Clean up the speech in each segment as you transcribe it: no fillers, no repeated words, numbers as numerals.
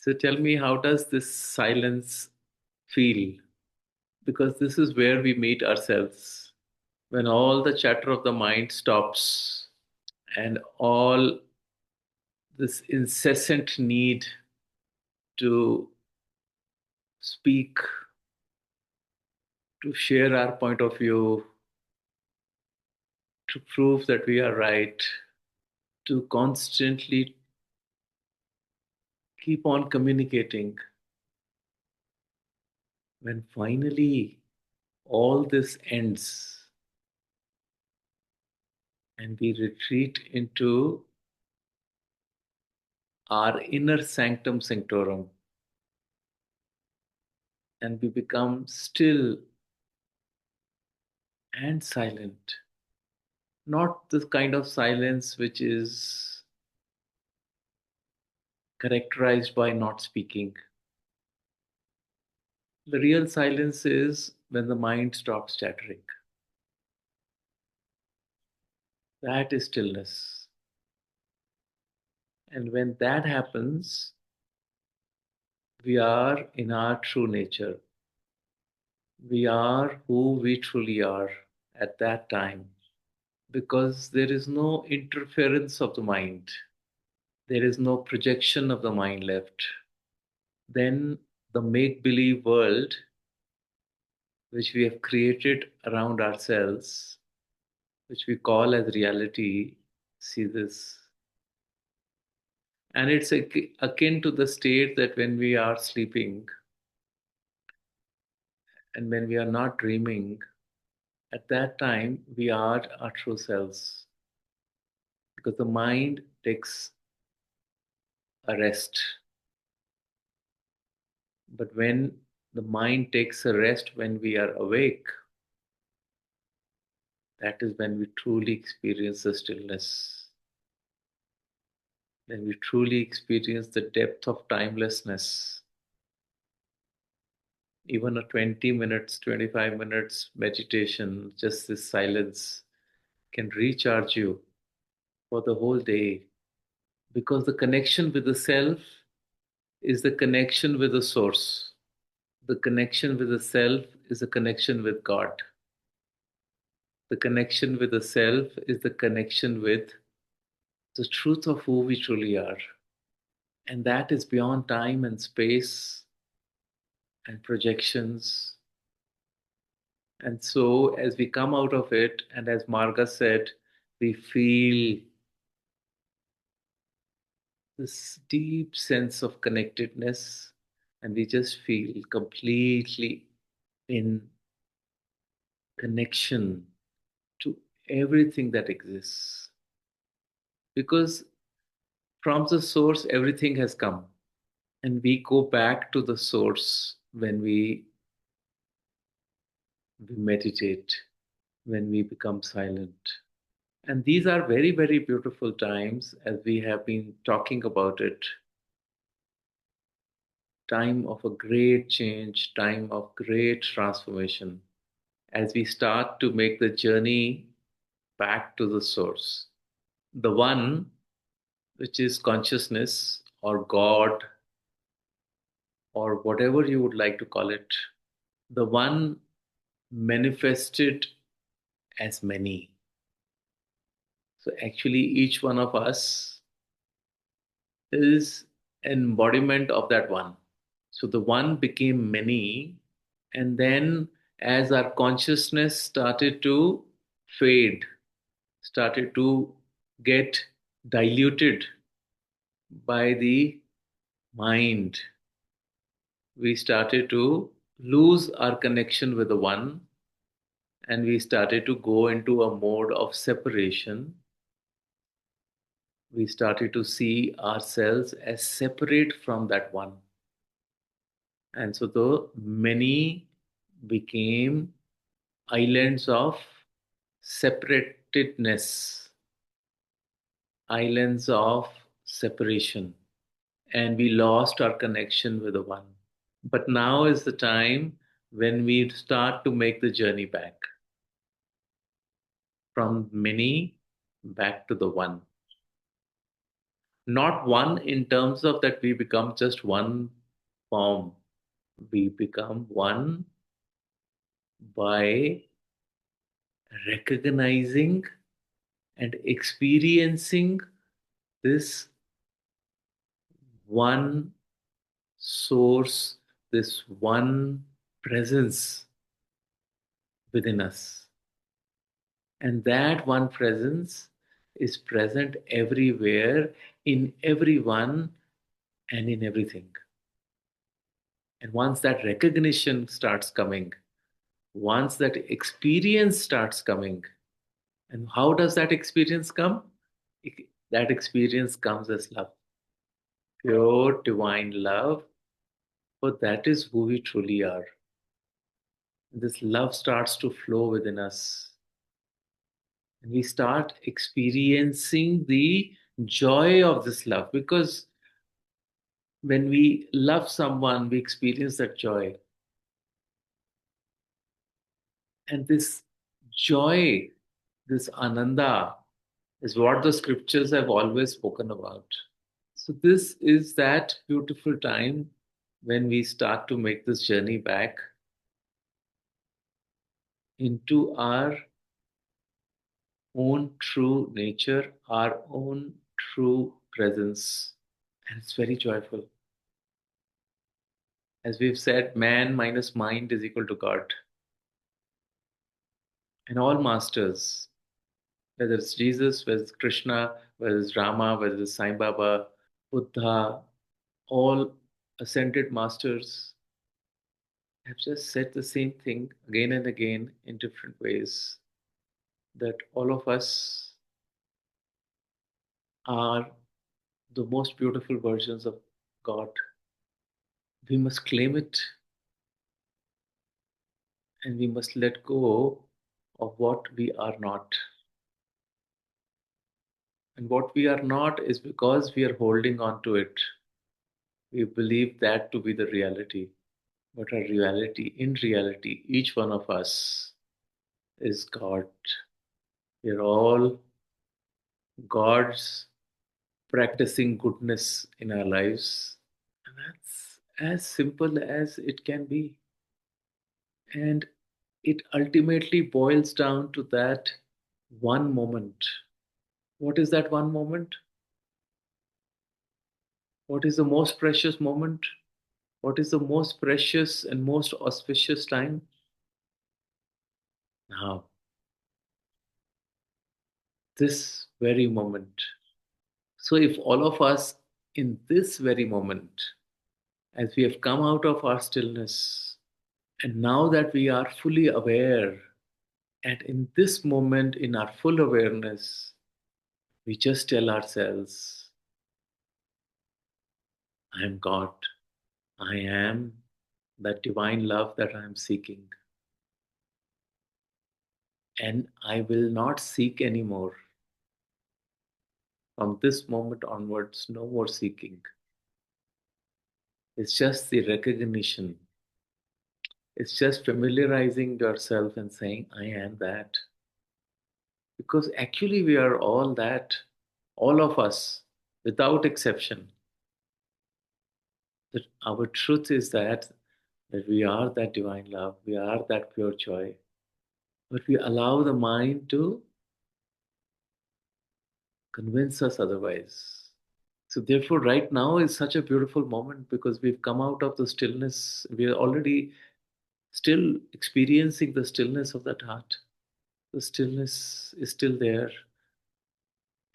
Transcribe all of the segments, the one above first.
So tell me, how does this silence feel? Because this is where we meet ourselves. When all the chatter of the mind stops and all this incessant need to speak, to share our point of view, to prove that we are right, to constantly keep on communicating, when finally all this ends and we retreat into our inner sanctum sanctorum and we become still and silent. Not the kind of silence which is characterized by not speaking. The real silence is when the mind stops chattering. That is stillness. And when that happens, we are in our true nature. We are who we truly are at that time because there is no interference of the mind. There is no projection of the mind left. Then the make believe world which we have created around ourselves, which we call as reality, see this. And it's akin to the state that when we are sleeping and when we are not dreaming, at that time we are our true selves because the mind takes a rest. But when the mind takes a rest when we are awake, that is when we truly experience the stillness, when we truly experience the depth of timelessness. Even a 20 minutes, 25 minutes meditation, just this silence, can recharge you for the whole day because the connection with the self is the connection with the source. The connection with the self is the connection with God. The connection with the self is the connection with the truth of who we truly are. And that is beyond time and space and projections. And so, as we come out of it, and as Marga said, we feel this deep sense of connectedness, and we just feel completely in connection to everything that exists. Because from the source, everything has come. And we go back to the source when we meditate, when we become silent. And these are very, very beautiful times as we have been talking about it. Time of a great change, time of great transformation as we start to make the journey back to the source. The one which is consciousness or God or whatever you would like to call it, the one manifested as many. So actually, each one of us is an embodiment of that one. So the one became many, and then as our consciousness started to fade, started to get diluted by the mind, we started to lose our connection with the one, and we started to go into a mode of separation. We started to see ourselves as separate from that one. And so the many became islands of separatedness, islands of separation, and we lost our connection with the one. But now is the time when we start to make the journey back from many back to the one. Not one in terms of that we become just one form. We become one by recognizing and experiencing this one source, this one presence within us. And that one presence is present everywhere, in everyone, and in everything. And once that recognition starts coming, once that experience starts coming, and how does that experience come? That experience comes as love, pure divine love, for that is who we truly are. This love starts to flow within us, and we start experiencing the joy of this love, because when we love someone, we experience that joy. And this joy, this ananda, is what the scriptures have always spoken about. So, this is that beautiful time when we start to make this journey back into our own true nature, our own true presence. And it's very joyful. As we've said, man minus mind is equal to God. And all masters, whether it's Jesus, whether it's Krishna, whether it's Rama, whether it's Sai Baba, Buddha, all ascended masters have just said the same thing again and again in different ways, that all of us are the most beautiful versions of God. We must claim it, and we must let go of what we are not. And what we are not is because we are holding on to it. We believe that to be the reality. But our reality, in reality, each one of us is God. We are all God's practicing goodness in our lives. And that's as simple as it can be. And it ultimately boils down to that one moment. What is that one moment? What is the most precious moment? What is the most precious and most auspicious time? Now, this very moment. So, if all of us in this very moment, as we have come out of our stillness, and now that we are fully aware, and in this moment, in our full awareness, we just tell ourselves, I am God. I am that divine love that I am seeking. And I will not seek anymore. From this moment onwards, no more seeking. It's just the recognition. It's just familiarizing yourself and saying, I am that. Because actually, we are all that, all of us, without exception. That our truth is that we are that divine love, we are that pure joy. But we allow the mind to convince us otherwise. So, therefore, right now is such a beautiful moment because we've come out of the stillness. We are already still experiencing the stillness of that heart. The stillness is still there,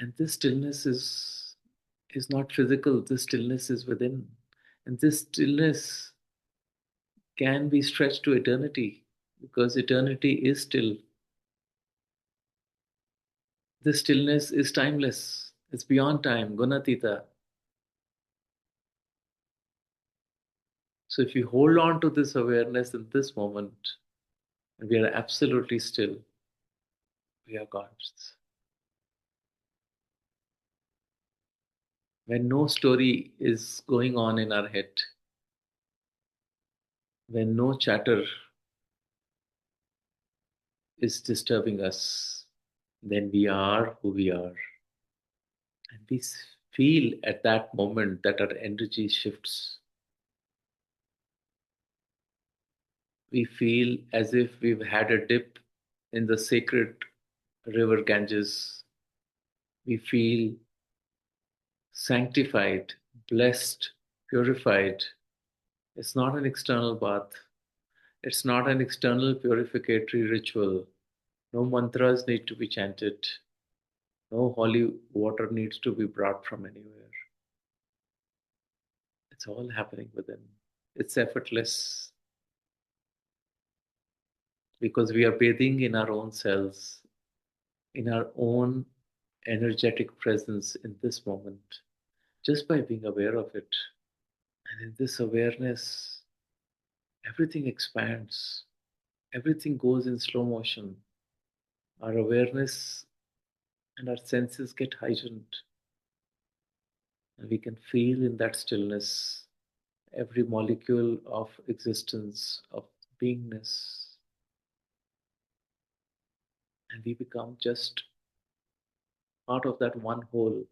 and this stillness is not physical. This stillness is within, and this stillness can be stretched to eternity because eternity is still. This stillness is timeless. It's beyond time, Gunatita. So if we hold on to this awareness in this moment, and we are absolutely still, we are gods. When no story is going on in our head, when no chatter is disturbing us, then we are who we are. And we feel at that moment that our energy shifts. We feel as if we've had a dip in the sacred river Ganges. We feel sanctified, blessed, purified. It's not an external bath. It's not an external purificatory ritual. No mantras need to be chanted. No holy water needs to be brought from anywhere. It's all happening within. It's effortless because we are bathing in our own selves, in our own energetic presence in this moment, just by being aware of it. And in this awareness, everything expands, everything goes in slow motion. Our awareness and our senses get heightened, and we can feel in that stillness every molecule of existence, of beingness, and we become just part of that one whole,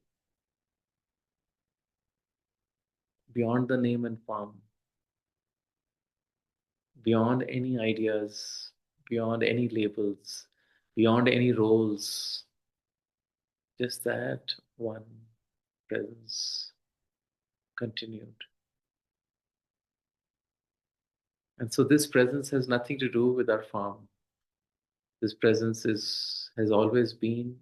beyond the name and form, beyond any ideas, beyond any labels, beyond any roles, just that one presence continued. And so this presence has nothing to do with our form. This presence has always been,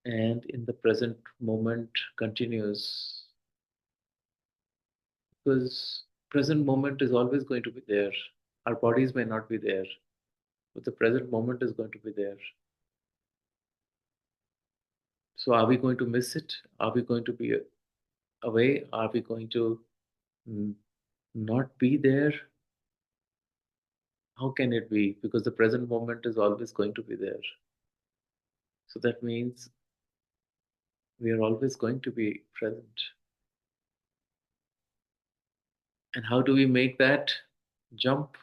and in the present moment continues, because present moment is always going to be there. Our bodies may not be there, but the present moment is going to be there. So are we going to miss it? Are we going to be away? Are we going to mm, not be there? How can it be? Because the present moment is always going to be there. So that means we are always going to be present. And how do we make that jump?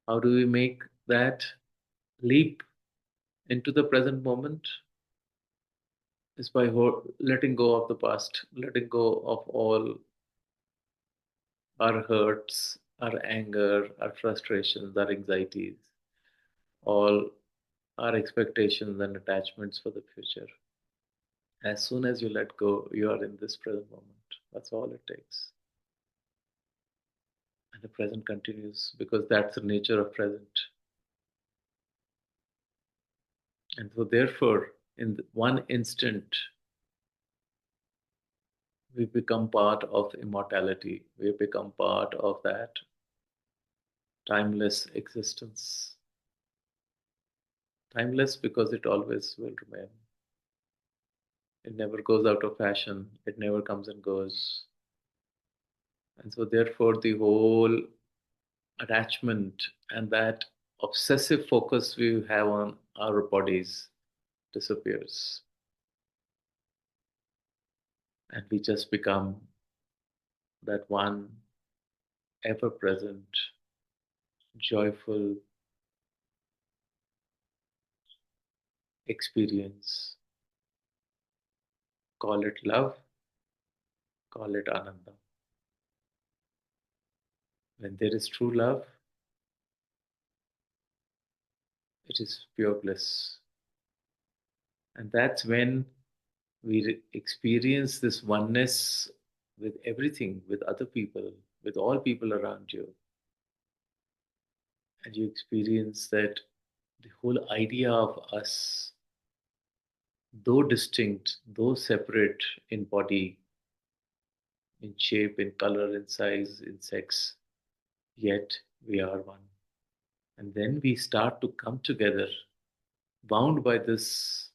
How do we make that leap into the present moment? Is by letting go of the past, letting go of all our hurts, our anger, our frustrations, our anxieties, all our expectations and attachments for the future. As soon as you let go, you are in this present moment. That's all it takes. And the present continues because that's the nature of present. And so, therefore, in one instant, we become part of immortality. We become part of that timeless existence. Timeless because it always will remain. It never goes out of fashion, it never comes and goes. And so, therefore, the whole attachment and that obsessive focus we have on our bodies disappears. And we just become that one ever present, joyful experience. Call it love, call it ananda. When there is true love, it is pure bliss. And that's when we experience this oneness with everything, with other people, with all people around you. And you experience that the whole idea of us, though distinct, though separate in body, in shape, in color, in size, in sex, yet we are one. And then we start to come together, bound by this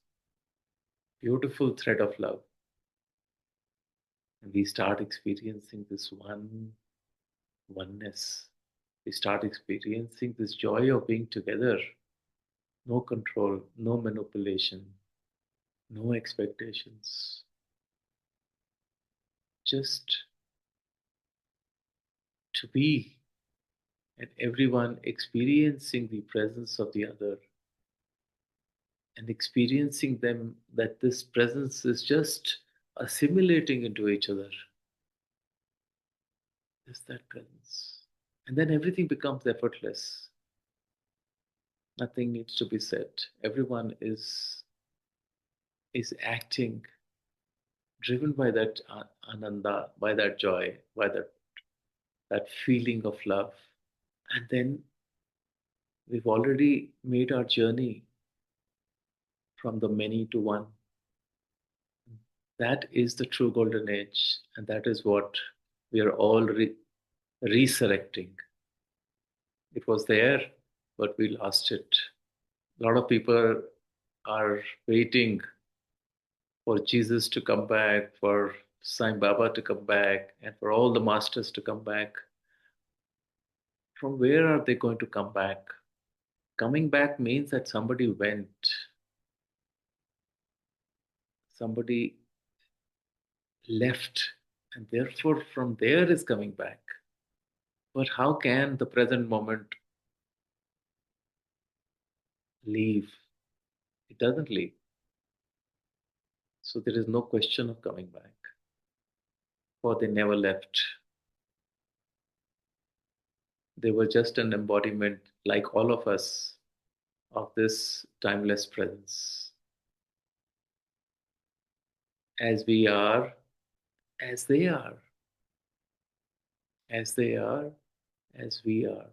beautiful thread of love. And we start experiencing this oneness. We start experiencing this joy of being together. No control, no manipulation, no expectations. Just to be, and everyone experiencing the presence of the other and experiencing them, that this presence is just assimilating into each other. Is that presence. And then everything becomes effortless. Nothing needs to be said. Everyone is acting, driven by that ananda, by that joy, by that feeling of love. And then we've already made our journey from the many to one. That is the true golden age, and that is what we are all resurrecting. It was there, but we lost it. A lot of people are waiting for Jesus to come back, for Sai Baba to come back, and for all the masters to come back. From where are they going to come back? Coming back means that somebody went, somebody left, and therefore from there is coming back. But how can the present moment leave? It doesn't leave. So there is no question of coming back, for they never left. They were just an embodiment, like all of us, of this timeless presence. As we are, as they are, as they are, as we are.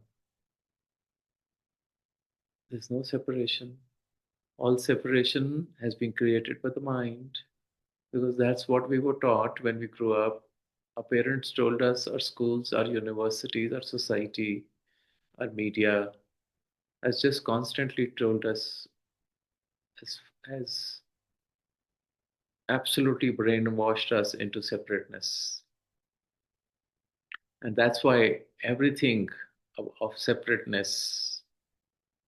There's no separation. All separation has been created by the mind, because that's what we were taught when we grew up. Our parents told us, our schools, our universities, our society, our media has just constantly told us, has absolutely brainwashed us into separateness. And that's why everything of separateness,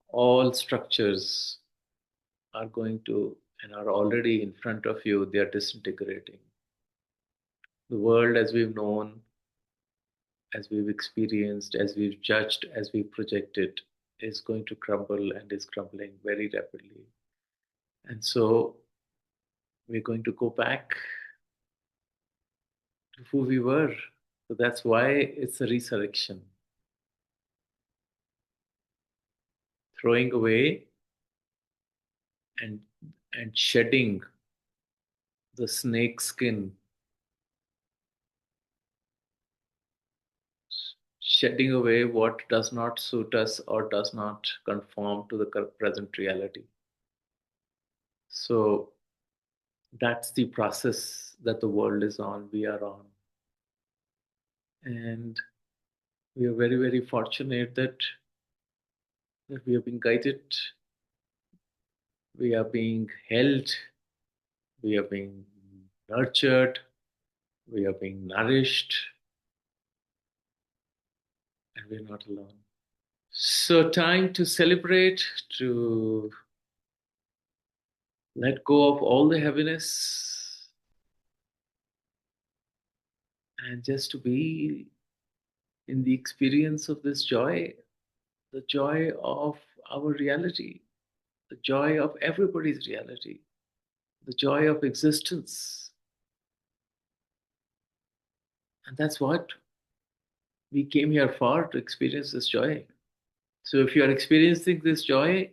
all structures are going to and are already in front of you, they are disintegrating. The world as we've known, as we've experienced, as we've judged, as we've projected, is going to crumble and is crumbling very rapidly. And so we're going to go back to who we were. So that's why it's a resurrection. Throwing away and shedding the snake skin, shedding away what does not suit us or does not conform to the present reality. So that's the process that the world is on, we are on. And we are very, very fortunate that we are being guided, we are being held, we are being nurtured, we are being nourished, and we're not alone. So, time to celebrate, to let go of all the heaviness, and just to be in the experience of this joy, the joy of our reality, the joy of everybody's reality, the joy of existence. And that's what we came here for, to experience this joy. So if you are experiencing this joy,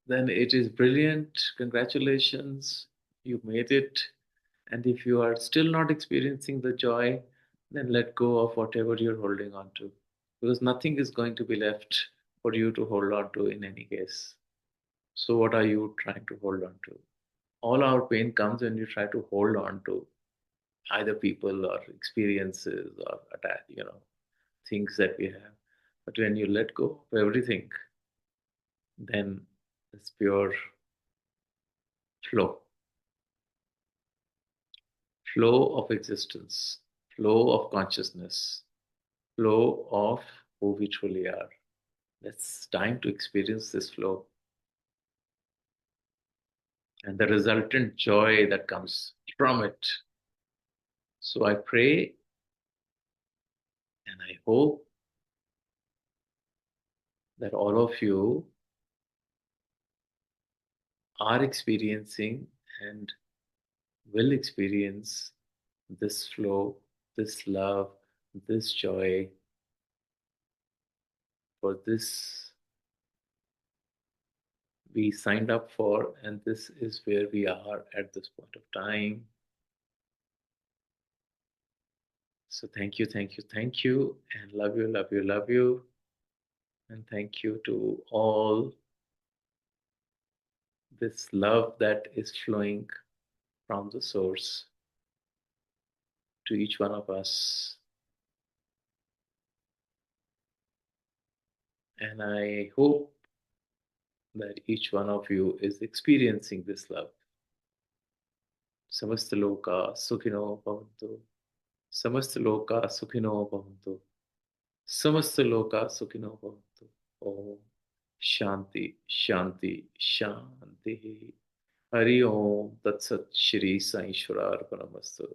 then it is brilliant. Congratulations, you made it. And if you are still not experiencing the joy, then let go of whatever you're holding on to. Because nothing is going to be left for you to hold on to in any case. So, what are you trying to hold on to? All our pain comes when you try to hold on to either people or experiences or things that we have. But when you let go of everything, then it's pure flow, flow of existence, flow of consciousness, flow of who we truly are. It's time to experience this flow and the resultant joy that comes from it. So I pray and I hope that all of you are experiencing and will experience this flow, this love, this joy. For this, we signed up for, and this is where we are at this point of time. So, thank you, thank you, thank you, and love you, love you, love you. And thank you to all this love that is flowing from the source to each one of us. And I hope that each one of you is experiencing this love. Samastaloka Sukhino Bhavantu. Samastaloka Sukhino Bhavantu. Samastaloka Sukhino Bhavantu. Om Shanti, Shanti, Shanti. Hari Om Tat Sat Shri Sai Ishwara Arpanamastu.